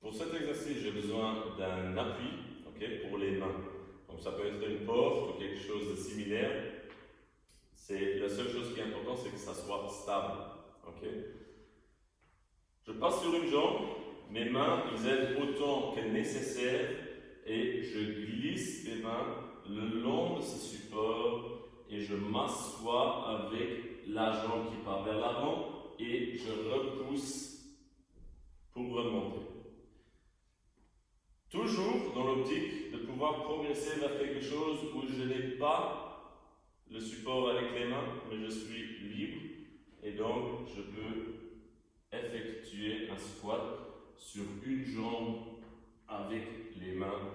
Pour cet exercice, j'ai besoin d'un appui pour les mains. Donc ça peut être une porte ou quelque chose de similaire. La seule chose qui est importante, c'est que ça soit stable. Je passe sur une jambe, mes mains ils aident autant que nécessaire et je glisse mes mains le long de ce support et je m'assois avec la jambe qui part vers l'avant et je repousse pour remonter. Toujours dans l'optique de pouvoir progresser vers quelque chose où je n'ai pas le support avec les mains, mais je suis libre et donc je peux effectuer un squat sur une jambe avec les mains